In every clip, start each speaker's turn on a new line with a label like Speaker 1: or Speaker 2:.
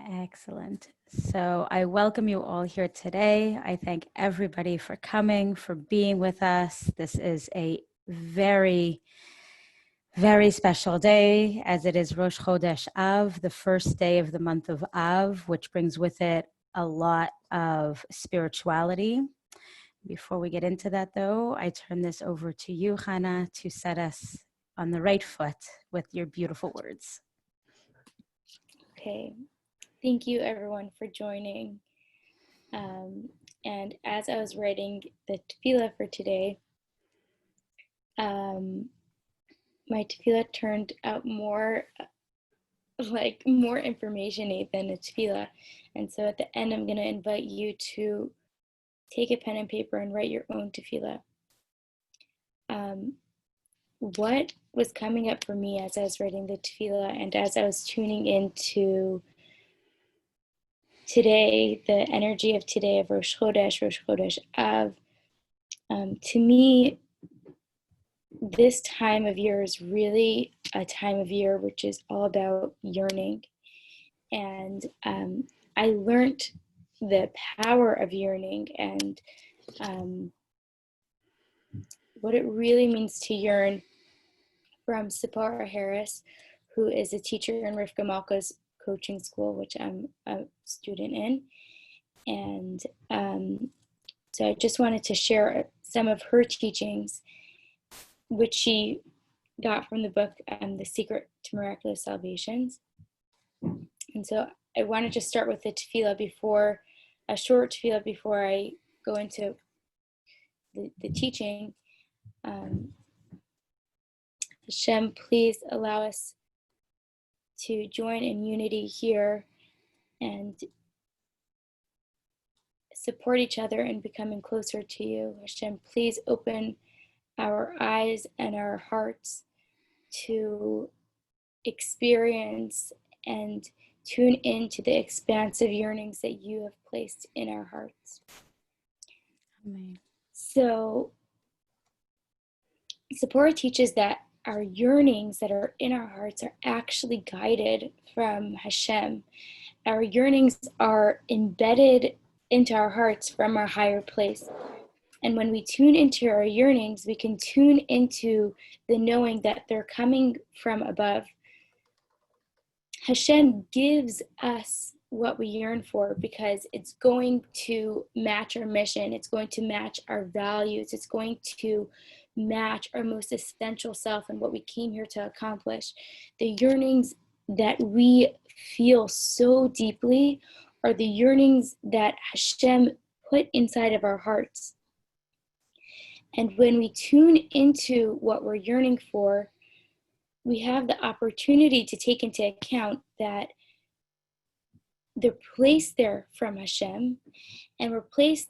Speaker 1: Excellent. So I welcome you all here today. I thank everybody for coming, for being with us. This is a very, very special day, as it is Rosh Chodesh Av, the first day of the month of Av, which brings with it a lot of spirituality. Before we get into that, though, I turn this over to you, Hannah, to set us on the right foot with your beautiful words.
Speaker 2: Okay. Thank you, everyone, for joining. And as I was writing the tefillah for today, my tefillah turned out more information-y than a tefillah. And so at the end, I'm going to invite you to take a pen and paper and write your own tefillah. What was coming up for me as I was writing the tefillah and as I was tuning into today, the energy of today of Rosh Chodesh Av, to me, this time of year is really a time of year which is all about yearning. And I learned the power of yearning and what it really means to yearn from Sephora Harris, who is a teacher in Rivka Malka's coaching school, which I'm a student in. And so I just wanted to share some of her teachings, which she got from the book, The Secret to Miraculous Salvations. And so I want to just start with the tefillah a short tefillah before I go into the teaching. Hashem, please allow us to join in unity here and support each other in becoming closer to you. Hashem, please open our eyes and our hearts to experience and tune into the expansive yearnings that you have placed in our hearts.
Speaker 1: Amen.
Speaker 2: So, Sephora teaches that our yearnings that are in our hearts are actually guided from Hashem. Our yearnings are embedded into our hearts from our higher place. And when we tune into our yearnings, we can tune into the knowing that they're coming from above. Hashem gives us what we yearn for because it's going to match our mission. It's going to match our values. It's going to match our most essential self and what we came here to accomplish. The yearnings that we feel so deeply are the yearnings that Hashem put inside of our hearts. And when we tune into what we're yearning for, we have the opportunity to take into account that they're placed there from Hashem, and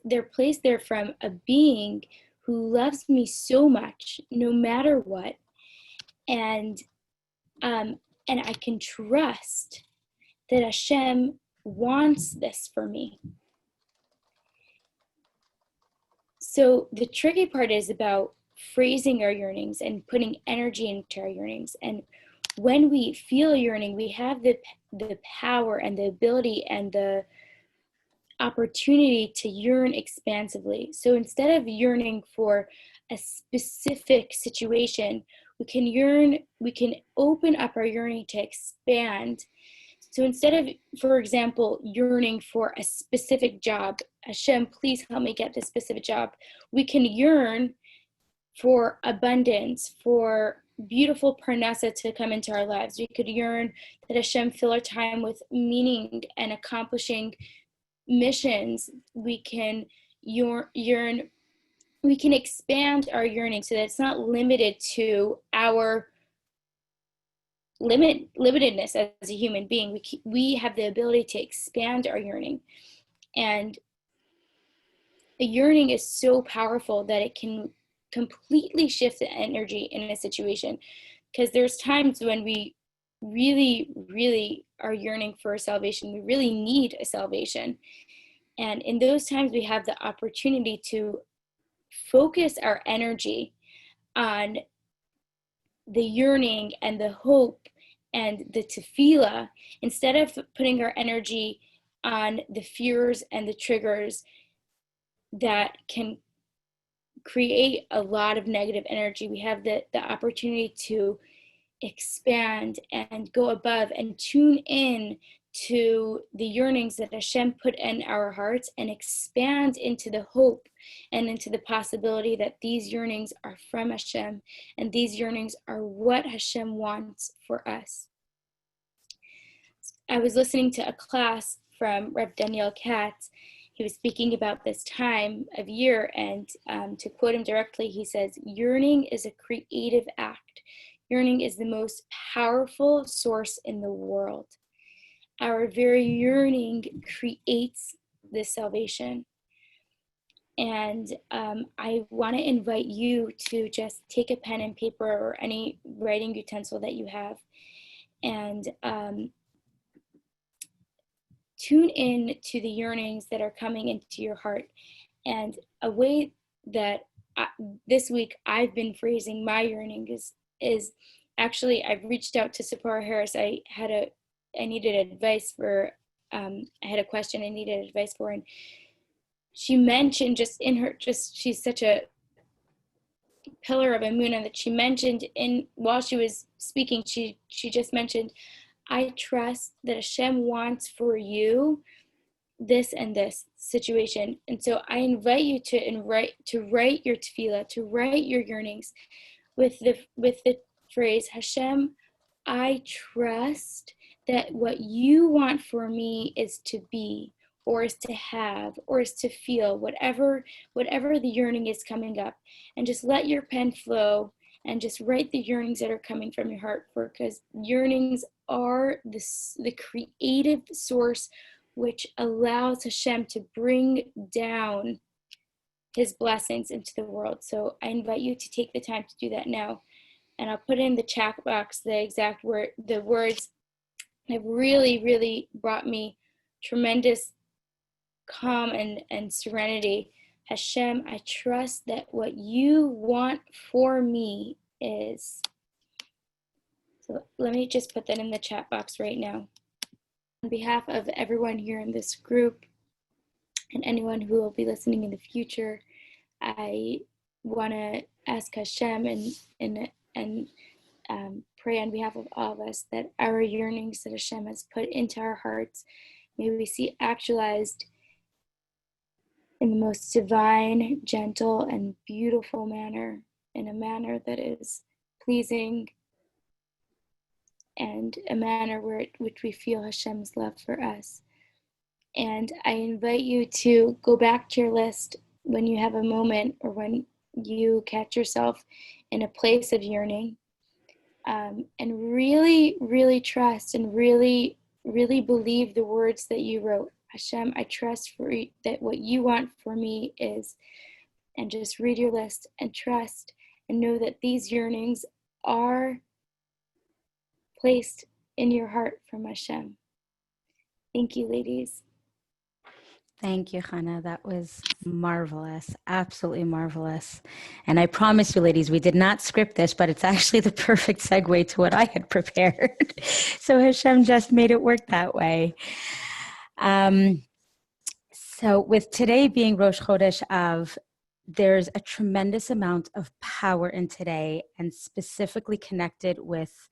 Speaker 2: they're placed there from a being who loves me so much, no matter what, and I can trust that Hashem wants this for me. So the tricky part is about phrasing our yearnings and putting energy into our yearnings. And when we feel yearning, we have the power and the ability and the opportunity to yearn expansively. So instead of yearning for a specific situation, we can open up our yearning to expand. So instead of, for example, yearning for a specific job, Hashem, please help me get this specific job, we can yearn for abundance, for beautiful parnasa to come into our lives. We could yearn that Hashem fill our time with meaning and accomplishing missions. We can yearn, we can expand our yearning so that it's not limited to our limitedness as a human being. We have the ability to expand our yearning. And a yearning is so powerful that it can completely shift the energy in a situation, because there's times when we really, really are yearning for a salvation. We really need a salvation. And in those times, we have the opportunity to focus our energy on the yearning and the hope and the tefillah, instead of putting our energy on the fears and the triggers that can create a lot of negative energy, we have the opportunity to expand and go above and tune in to the yearnings that Hashem put in our hearts, and expand into the hope and into the possibility that these yearnings are from Hashem, and these yearnings are what Hashem wants for us. I was listening to a class from Rev Daniel Katz. He was speaking about this time of year, and to quote him directly, he says, "Yearning is a creative act. Yearning is the most powerful source in the world. Our very yearning creates this salvation." And I want to invite you to just take a pen and paper or any writing utensil that you have, and tune in to the yearnings that are coming into your heart. And a way that this week I've been phrasing my yearning is actually, I've reached out to Sephora Harris. I needed advice for, I had a question I needed advice for, and she mentioned she's such a pillar of Emunah that she mentioned while she was speaking, she just mentioned, "I trust that Hashem wants for you this and this situation." And so I invite you to write your tefillah, to write your yearnings with the phrase, "Hashem, I trust that what you want for me is to be, or is to have, or is to feel," whatever the yearning is coming up. And just let your pen flow and just write the yearnings that are coming from your heart, because yearnings are the creative source which allows Hashem to bring down his blessings into the world. So I invite you to take the time to do that now. And I'll put in the chat box the words have really, really brought me tremendous calm and serenity. "Hashem, I trust that what you want for me is." So let me just put that in the chat box right now. On behalf of everyone here in this group and anyone who will be listening in the future, I want to ask Hashem and pray on behalf of all of us that our yearnings that Hashem has put into our hearts, may we see actualized in the most divine, gentle, and beautiful manner, in a manner that is pleasing, and a manner which we feel Hashem's love for us. And I invite you to go back to your list when you have a moment, or when you catch yourself in a place of yearning, and really, really trust and really, really believe the words that you wrote. "Hashem, I trust that what you want for me is," and just read your list and trust and know that these yearnings are placed in your heart from Hashem. Thank you, ladies.
Speaker 1: Thank you, Hannah. That was marvelous. Absolutely marvelous. And I promise you, ladies, we did not script this, but it's actually the perfect segue to what I had prepared. So Hashem just made it work that way. So with today being Rosh Chodesh Av, there's a tremendous amount of power in today, and specifically connected with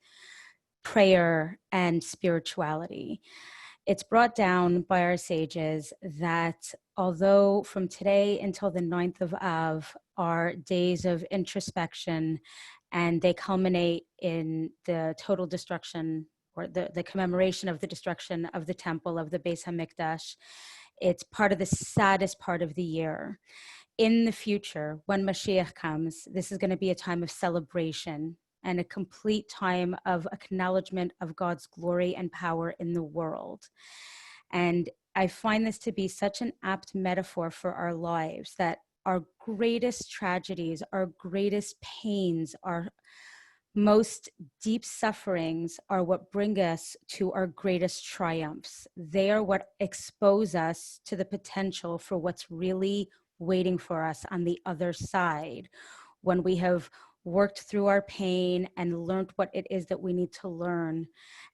Speaker 1: prayer and spirituality. It's brought down by our sages that although from today until the 9th of Av are days of introspection, and they culminate in the total destruction, or the commemoration of the destruction of the temple, of the Beis HaMikdash, it's part of the saddest part of the year. In the future, when Mashiach comes, this is going to be a time of celebration and a complete time of acknowledgement of God's glory and power in the world. And I find this to be such an apt metaphor for our lives, that our greatest tragedies, our greatest pains, our most deep sufferings are what bring us to our greatest triumphs. They are what expose us to the potential for what's really waiting for us on the other side, when we have worked through our pain and learned what it is that we need to learn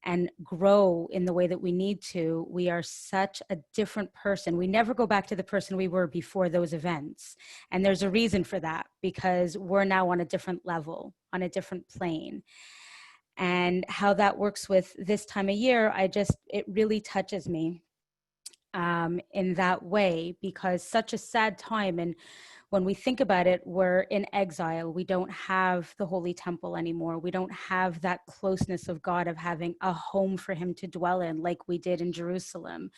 Speaker 1: and grow in the way that we need to, we are such a different person. We never go back to the person we were before those events. And there's a reason for that, because we're now on a different level, on a different plane. And how that works with this time of year, it really touches me in that way, because such a sad time. And when we think about it, we're in exile. We don't have the Holy Temple anymore. We don't have that closeness of God, of having a home for him to dwell in like we did in Jerusalem.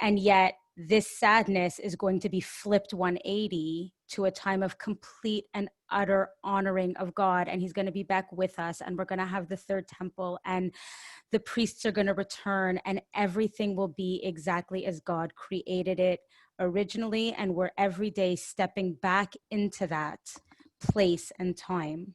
Speaker 1: And yet this sadness is going to be flipped 180 to a time of complete and utter honoring of God. And he's going to be back with us, and we're going to have the third temple, and the priests are going to return, and everything will be exactly as God created it originally. And we're every day stepping back into that place and time.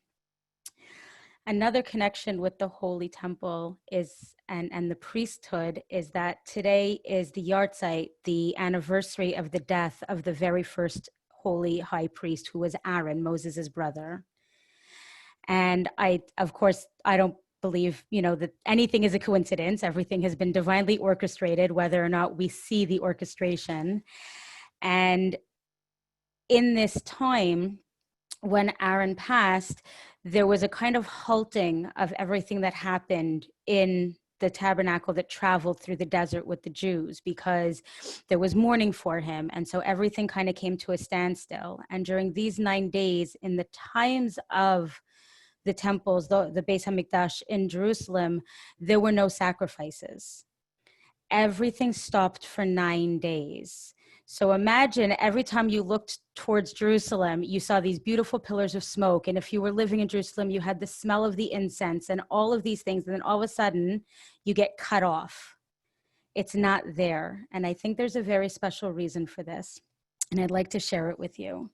Speaker 1: Another connection with the Holy Temple is, and the priesthood, is that today is the yahrzeit, the anniversary of the death of the very first holy high priest, who was Aaron, Moses' brother. And of course, I don't believe, that anything is a coincidence. Everything has been divinely orchestrated, whether or not we see the orchestration. And in this time, when Aaron passed, there was a kind of halting of everything that happened in the tabernacle that traveled through the desert with the Jews, because there was mourning for him. And so everything kind of came to a standstill. And during these 9 days, in the times of the temples, the Beis HaMikdash in Jerusalem, there were no sacrifices. Everything stopped for 9 days. So imagine every time you looked towards Jerusalem, you saw these beautiful pillars of smoke. And if you were living in Jerusalem, you had the smell of the incense and all of these things. And then all of a sudden, you get cut off. It's not there. And I think there's a very special reason for this. And I'd like to share it with you.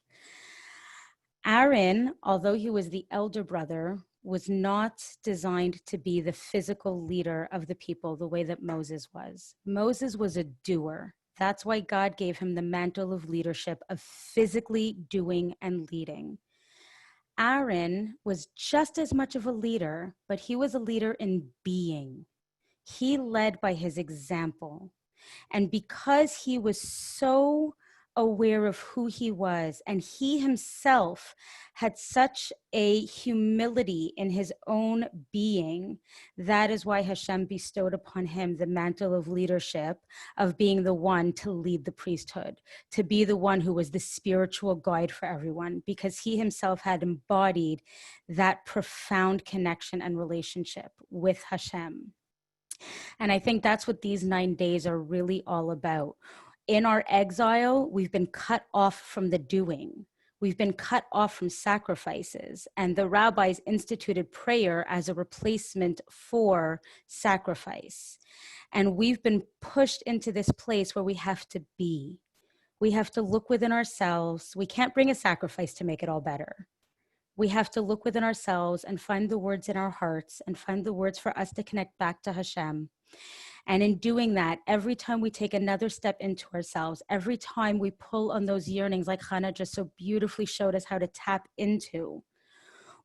Speaker 1: Aaron, although he was the elder brother, was not designed to be the physical leader of the people the way that Moses was. Moses was a doer. That's why God gave him the mantle of leadership, of physically doing and leading. Aaron was just as much of a leader, but he was a leader in being. He led by his example. And because he was so aware of who he was, and he himself had such a humility in his own being, that is why Hashem bestowed upon him the mantle of leadership, of being the one to lead the priesthood, to be the one who was the spiritual guide for everyone, because he himself had embodied that profound connection and relationship with Hashem. And I think that's what these 9 days are really all about. In our exile, we've been cut off from the doing. We've been cut off from sacrifices. And the rabbis instituted prayer as a replacement for sacrifice. And we've been pushed into this place where we have to be. We have to look within ourselves. We can't bring a sacrifice to make it all better. We have to look within ourselves and find the words in our hearts and find the words for us to connect back to Hashem. And in doing that, every time we take another step into ourselves, every time we pull on those yearnings, like Hannah just so beautifully showed us how to tap into,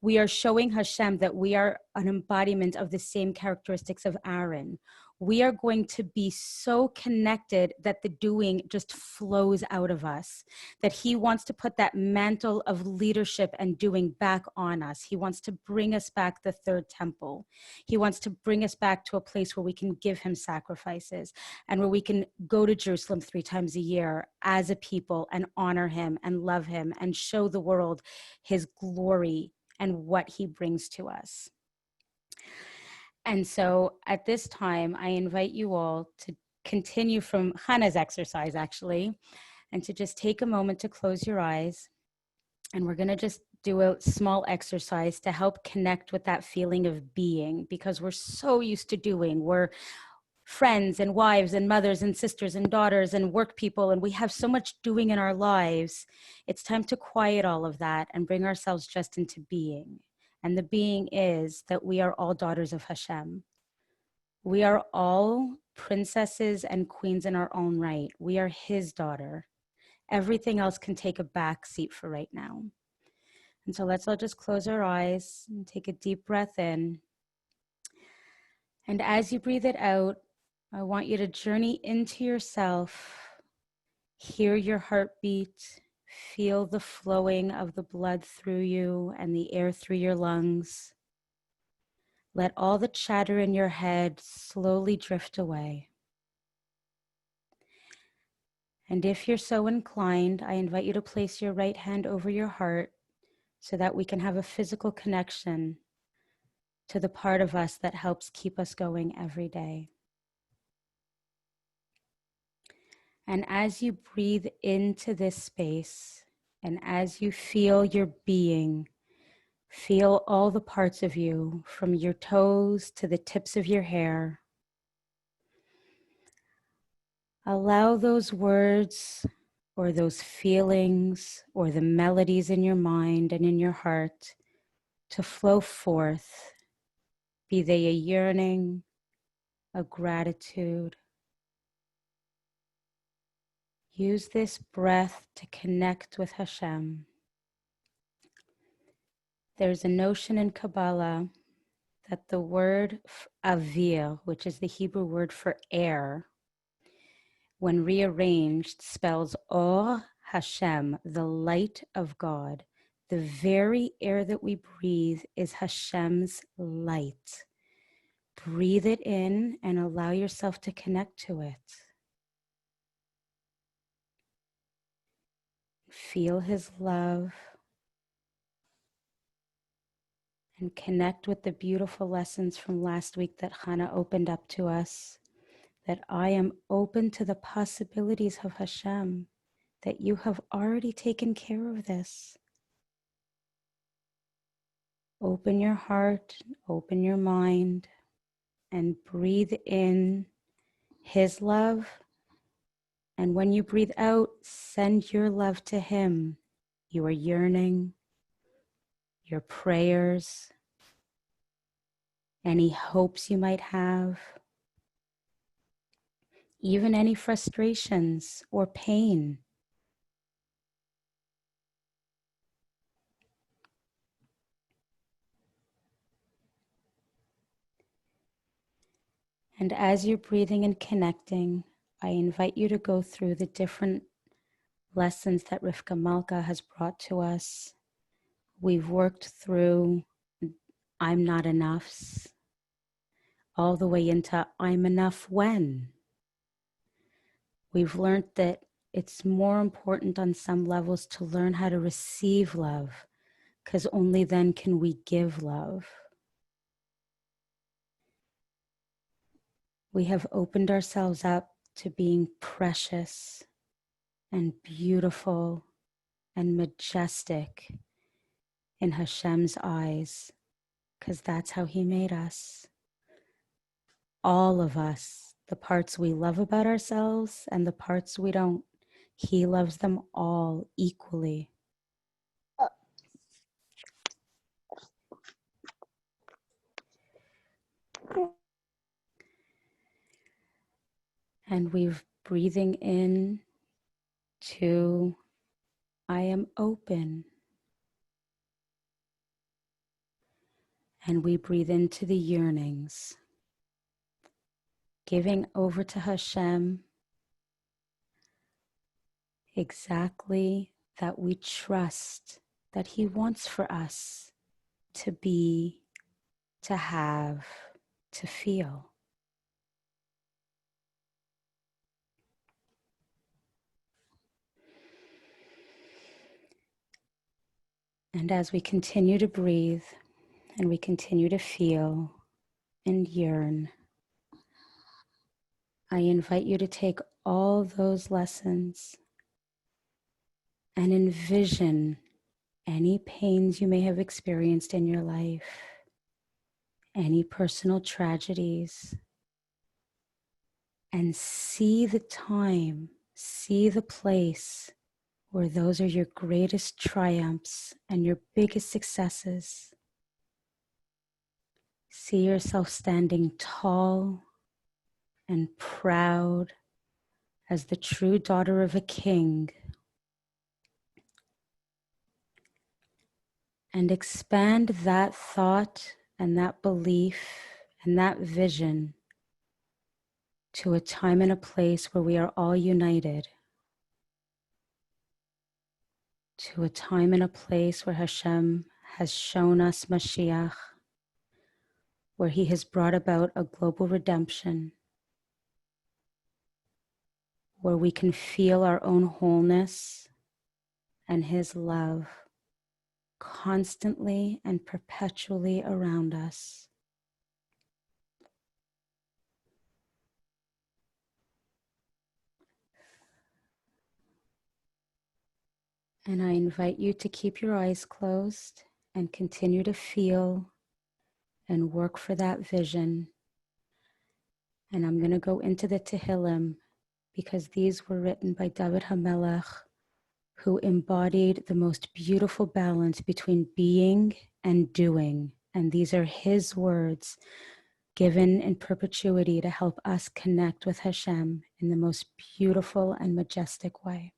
Speaker 1: we are showing Hashem that we are an embodiment of the same characteristics of Aaron. We are going to be so connected that the doing just flows out of us, that he wants to put that mantle of leadership and doing back on us. He wants to bring us back the third temple. He wants to bring us back to a place where we can give him sacrifices and where we can go to Jerusalem 3 times a year as a people and honor him and love him and show the world his glory and what he brings to us. And so at this time, I invite you all to continue from Hannah's exercise, actually, and to just take a moment to close your eyes. And we're going to just do a small exercise to help connect with that feeling of being, because we're so used to doing. We're friends and wives and mothers and sisters and daughters and work people, and we have so much doing in our lives. It's time to quiet all of that and bring ourselves just into being. And the being is that we are all daughters of Hashem. We are all princesses and queens in our own right. We are his daughter. Everything else can take a back seat for right now. And so let's all just close our eyes and take a deep breath in. And as you breathe it out, I want you to journey into yourself, hear your heartbeat, feel the flowing of the blood through you and the air through your lungs. Let all the chatter in your head slowly drift away. And if you're so inclined, I invite you to place your right hand over your heart so that we can have a physical connection to the part of us that helps keep us going every day. And as you breathe into this space, and as you feel your being, feel all the parts of you, from your toes to the tips of your hair. Allow those words or those feelings or the melodies in your mind and in your heart to flow forth, be they a yearning, a gratitude. Use this breath to connect with Hashem. There's a notion in Kabbalah that the word avir, which is the Hebrew word for air, when rearranged, spells Or Hashem, the light of God. The very air that we breathe is Hashem's light. Breathe it in and allow yourself to connect to it. Feel his love and connect with the beautiful lessons from last week that Hannah opened up to us. That I am open to the possibilities of Hashem, that you have already taken care of this. Open your heart, open your mind, and breathe in his love. And when you breathe out, send your love to him, your yearning, your prayers, any hopes you might have, even any frustrations or pain. And as you're breathing and connecting, I invite you to go through the different lessons that Rivka Malka has brought to us. We've worked through I'm not enoughs, all the way into I'm enough when. We've learned that it's more important on some levels to learn how to receive love, because only then can we give love. We have opened ourselves up to being precious and beautiful and majestic in Hashem's eyes, because that's how he made us. All of us, the parts we love about ourselves and the parts we don't, he loves them all equally. And we're breathing in to I am open. And we breathe into the yearnings, giving over to Hashem exactly that we trust that he wants for us to be, to have, to feel. And as we continue to breathe and we continue to feel and yearn, I invite you to take all those lessons and envision any pains you may have experienced in your life, any personal tragedies, and see the time, see the place where those are your greatest triumphs and your biggest successes. See yourself standing tall and proud as the true daughter of a king. and expand that thought and that belief and that vision to a time and a place where we are all united, to a time and a place where Hashem has shown us Mashiach, where he has brought about a global redemption, where we can feel our own wholeness and his love constantly and perpetually around us. And I invite you to keep your eyes closed and continue to feel and work for that vision. And I'm going to go into the Tehillim because these were written by David HaMelech, who embodied the most beautiful balance between being and doing. And these are his words given in perpetuity to help us connect with Hashem in the most beautiful and majestic way.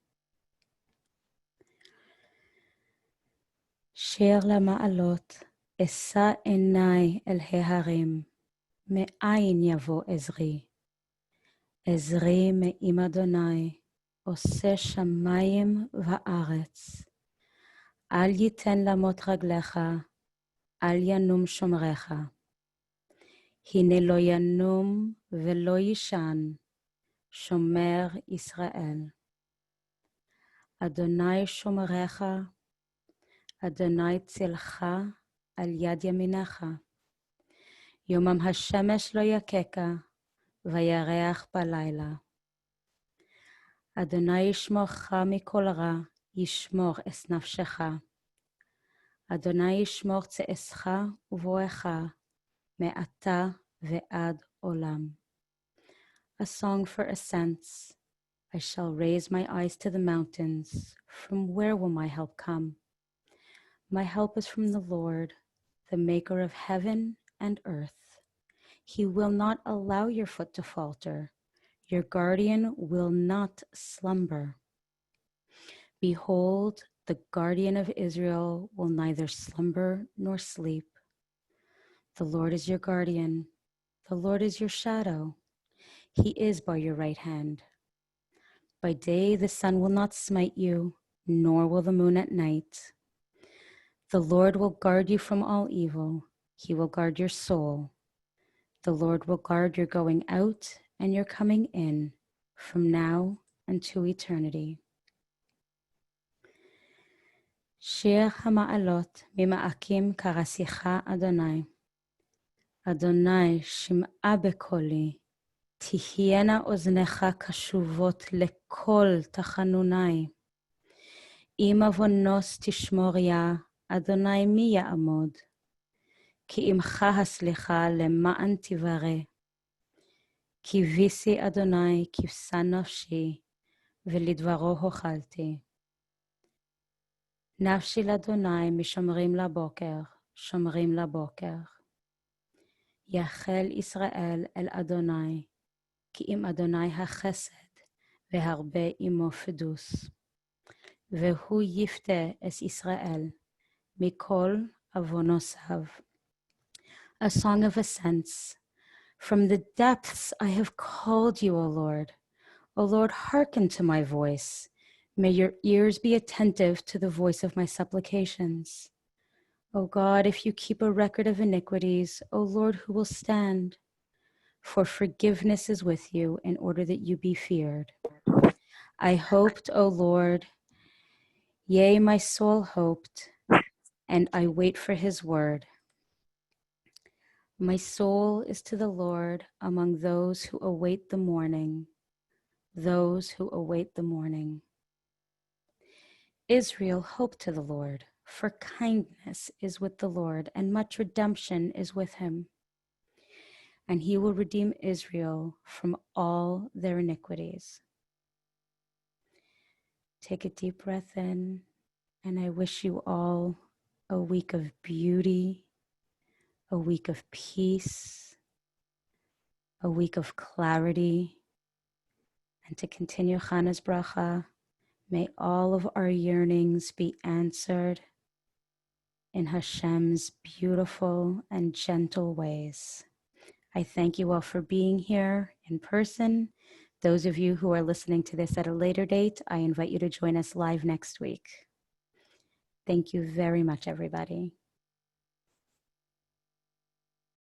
Speaker 1: שיר למעלות, אשא עיניי אל ההרים, מאין יבוא עזרי? עזרי מעם אדוני, עושה שמיים וארץ. אל ייתן למוט רגליך, אל ינום שומרך. הנה לא ינום ולא יישן, שומר ישראל. אדוני שומרך, אדוני צילך על יד ימינך. יומם השמש לא יככה, וירח בלילה. אדוני ישמורך מכל רע, ישמור את נפשך. אדוני ישמור צאתך ובואך, מעתה ועד עולם. A song for ascents. I shall raise my eyes to the mountains. From where will my help come? My help is from the Lord, the maker of heaven and earth. He will not allow your foot to falter. Your guardian will not slumber. Behold, the guardian of Israel will neither slumber nor sleep. The Lord is your guardian. The Lord is your shadow. He is by your right hand. By day the sun will not smite you, nor will the moon at night. The Lord will guard you from all evil. He will guard your soul. The Lord will guard your going out and your coming in, from now unto eternity. שיר המעלות ממעקים קרסיך אדוני. אדוני שמעה בקולי, תהיינה אוזניך קשובות לכל תחנוני. אם עוונוס תשמור יה, אדוני מי יעמוד? כי עמך הסליחה למען תברא. קיוויסי אדוני כבשה נפשי, ולדברו הוחלתי. נפשי לאדוני משומרים לבוקר, שומרים לבוקר. יחל ישראל אל אדוני, כי עם אדוני החסד, והרבה עמו פדוס. והוא יפתה את ישראל, מכל עוונותיו. A song of ascents. From the depths I have called you, O Lord. O Lord, hearken to my voice. May your ears be attentive to the voice of my supplications. O God, if you keep a record of iniquities, O Lord, who will stand? For forgiveness is with you in order that you be feared. I hoped, O Lord, yea, my soul hoped, and I wait for his word. My soul is to the Lord among those who await the morning, those who await the morning. Israel, hope to the Lord, for kindness is with the Lord, and much redemption is with him. And he will redeem Israel from all their iniquities. Take a deep breath in, and I wish you all a week of beauty, a week of peace, a week of clarity, and to continue Chana's bracha, may all of our yearnings be answered. in Hashem's beautiful and gentle ways. I thank you all for being here in person. Those of you who are listening to this at a later date, I invite you to join us live next week. Thank you very much, everybody.